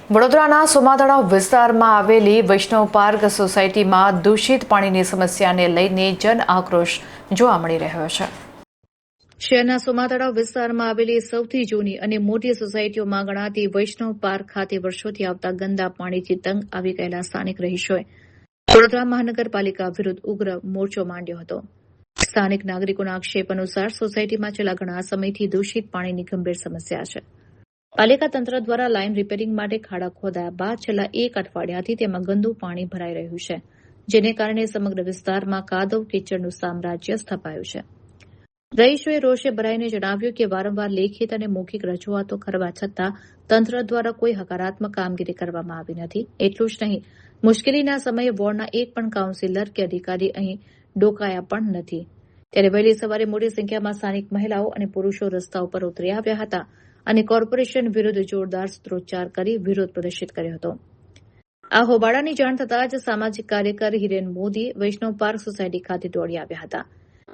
વડોદરાના સોમાતળાવ વિસ્તારમાં આવેલી વૈષ્ણવ પાર્ક સોસાયટીમાં દૂષિત પાણીની સમસ્યાને લઈને જન આક્રોશ જોવા મળી રહ્યો છે। શહેરના સોમાતળાવ વિસ્તારમાં આવેલી સૌથી જૂની અને મોટી સોસાયટીઓમાં ગણાતી વૈષ્ણવ પાર્ક ખાતે વર્ષોથી આવતા ગંદા પાણીથી તંગ આવી ગયેલા સ્થાનિક રહીશોએ વડોદરા મહાનગરપાલિકા વિરુદ્ધ ઉગ્ર મોરચો માંડ્યો હતો। સ્થાનિક નાગરિકોના આક્ષેપ અનુસાર સોસાયટીમાં છેલ્લા ઘણા સમયથી દૂષિત પાણીની ગંભીર સમસ્યા છે। પાલિકા તંત્ર દ્વારા લાઇન રિપેરિંગ માટે ખાડા ખોદાયા બાદ છેલ્લા એક અઠવાડિયાથી તેમાં ગંદુ પાણી ભરાઈ રહ્યું છે, જેને કારણે સમગ્ર વિસ્તારમાં કાદવ કીચડનું સામ્રાજ્ય સ્થપાયું છે। રહીશોએ રોષે ભરાઈને જણાવ્યું કે વારંવાર લેખિત અને મૌખિક રજૂઆતો કરવા છતાં તંત્ર દ્વારા કોઈ હકારાત્મક કામગીરી કરવામાં આવી નથી। એટલું જ નહીં, મુશ્કેલીના સમયે વોર્ડના એક પણ કાઉન્સિલર કે અધિકારી અહીં ડોકાયા પણ નથી। ત્યારે વહેલી સવારે મોટી સંખ્યામાં સ્થાનિક મહિલાઓ અને પુરુષો રસ્તા ઉપર ઉતરી આવ્યા હતા અને કોર્પોરેશન વિરુદ્ધ જોરદાર સૂત્રોચ્ચાર કરી વિરોધ પ્રદર્શિત કર્યો હતો। આ હોબાળાની જાણ થતાં જ સામાજિક કાર્યકર હિરેન મોદી વૈષ્ણવ પાર્ક સોસાયટી ખાતે દોડી આવ્યા હતા।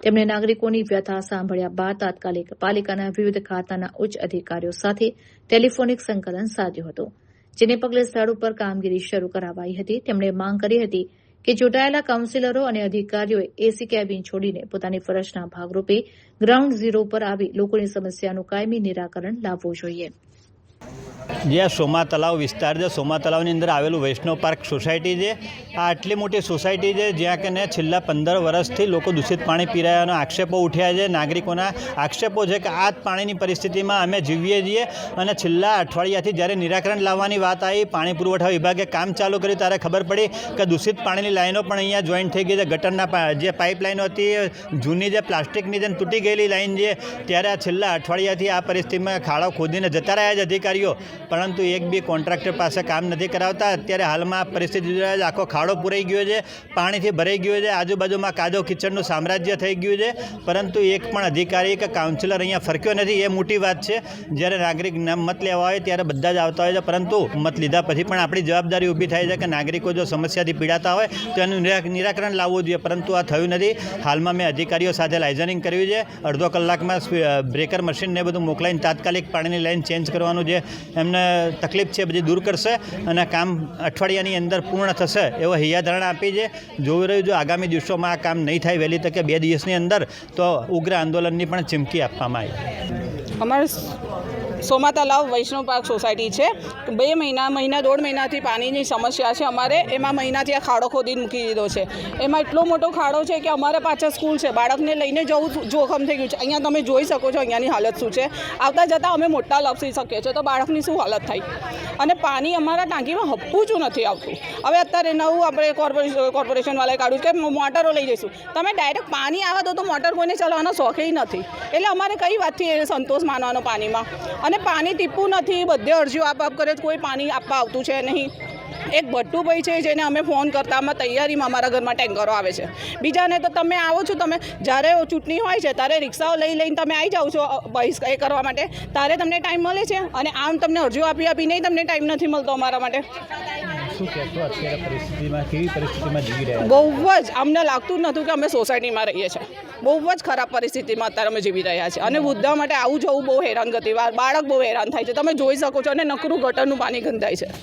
તેમણે નાગરિકોની વ્યથા સાંભળ્યા બાદ તાત્કાલિક પાલિકાના વિવિધ ખાતાના ઉચ્ચ અધિકારીઓ સાથે ટેલિફોનિક સંકલન સાધ્યું હતું, જેને પગલે સ્થળ ઉપર કામગીરી શરૂ કરાવાઈ હતી। તેમણે માંગ કરી હતી કે ચૂંટાયેલા કાઉન્સિલરો અને અધિકારીઓએ એસી કેબિન છોડીને પોતાની ફરજના ભાગરૂપે ગ્રાઉન્ડ ઝીરો પર આવી લોકોની સમસ્યાનું કાયમી નિરાકરણ લાવવું જોઈએ। જે સોમા તલાવ વિસ્તાર છે, સોમા તલાવની અંદર આવેલું વૈષ્ણવ પાર્ક સોસાયટી છે। આ આટલી મોટી સોસાયટી છે જ્યાં કને છેલ્લા 15 વર્ષથી લોકો દૂષિત પાણી પી રહ્યાના આક્ષેપો ઉઠ્યા છે। નાગરિકોના આક્ષેપો છે કે આ પાણીની પરિસ્થિતિમાં અમે જીવીએ છીએ અને છેલ્લા અઠવાડિયાથી જ્યારે નિરાકરણ લાવવાની વાત આવી, પાણી પુરવઠા વિભાગે કામ ચાલુ કર્યું ત્યારે ખબર પડી કે દૂષિત પાણીની લાઈનો પણ અહીંયા જોઈન્ટ થઈ ગઈ છે। ગટરના જે પાઇપલાઈનો હતી, જૂની જે પ્લાસ્ટિકની જેમ તૂટી ગયેલી લાઈન છે, ત્યારે આ છેલ્લા અઠવાડિયાથી આ પરિસ્થિતિમાં ખાડો ખોદીને જતા રહ્યા છે અધિકારીઓ, પરંતુ એક બી કોન્ટ્રાક્ટર પાસે કામ નથી કરાવતા। અત્યારે હાલમાં પરિસ્થિતિ આખો ખાડો પૂરાઈ ગયો છે, પાણીથી ભરાઈ ગયો છે, આજુબાજુમાં કાદવ કિચડનું સામ્રાજ્ય થઈ ગયું છે, પરંતુ એક પણ અધિકારી કે કાઉન્સિલર અહીંયા ફરક્યો નથી। એ મોટી વાત છે। જ્યારે નાગરિક મત લેવા હોય ત્યારે બધા જ આવતા હોય છે, પરંતુ મત લીધા પછી પણ આપણી જવાબદારી ઊભી થાય છે કે નાગરિકો જો સમસ્યાથી પીડાતા હોય તો એનું નિરાકરણ લાવવું જોઈએ, પરંતુ આ થયું નથી। હાલમાં મેં અધિકારીઓ સાથે લાઇઝનિંગ કર્યું છે। અડધો કલાકમાં બ્રેકર મશીનને બધું મોકલાઈને તાત્કાલિક પાણીની લાઈન ચેન્જ કરવાનું જે એમને તકલીફ છે બધી દૂર કરશે અને કામ અઠવાડિયાની અંદર પૂર્ણ થશે એવો હૈયાધારણા આપી છે। જોઈ રહ્યું જો આગામી દિવસોમાં આ કામ નહીં થાય વહેલી તકે 2 દિવસની અંદર તો ઉગ્ર આંદોલનની પણ ચીમકી આપવામાં આવી। અમારે સોમા તલાવ વૈષ્ણવ પાર્ક સોસાયટી છે। 2 મહિના 1.5 મહિનાથી પાણીની સમસ્યા છે અમારે। એમાં મહિનાથી આ ખાડો ખોદી મૂકી દીધો છે। એમાં એટલો મોટો ખાડો છે કે અમારે પાછળ સ્કૂલ છે, બાળકને લઈને જવું જોખમ થઈ ગયું છે। અહીંયા તમે જોઈ શકો છો અહીંયાની હાલત શું છે। આવતા જતાં અમે મોટા લપસી શકીએ છીએ તો બાળકની શું હાલત થાય। અને પાણી અમારા ટાંકીમાં હપ્પું જ નથી આવતું। હવે અત્યારે નવું આપણે કોર્પોરેશનવાળાએ કાઢ્યું કે મોટરો લઈ જઈશું। તમે ડાયરેક્ટ પાણી આવવા દો તો મોટર કોઈને ચલાવવાનો શોખે નથી। એટલે અમારે કઈ વાતથી એ સંતોષ માનવાનો પાણીમાં। અને પાણી ટીપું નથી, બધે અરજીઓ આપ કરે, કોઈ પાણી આપવા આવતું છે નહીં। એક ભટ્ટુભાઈ છે જેને અમે ફોન કરતા આમાં તૈયારીમાં અમારા ઘરમાં ટેન્કરો આવે છે। બીજાને તો તમે આવો છો, તમે જ્યારે ચૂંટણી હોય છે ત્યારે રિક્ષાઓ લઈને તમે આવી જાઓ છો એ કરવા માટે, ત્યારે તમને ટાઈમ મળે છે અને આમ તમને અરજીઓ આપીને તમને ટાઈમ નથી મળતો અમારા માટે। બહુ જ અમને લાગતું જ નહોતું કે અમે સોસાયટીમાં રહીએ છીએ। બહુ જ ખરાબ પરિસ્થિતિમાં અત્યારે અમે જીવી રહ્યા છીએ અને વૃદ્ધા માટે આવું જવું બહુ હેરાનગતિ, બાળક બહુ હેરાન થાય છે। તમે જોઈ શકો છો અને નકરું ગટરનું પાણી ગંધાય છે।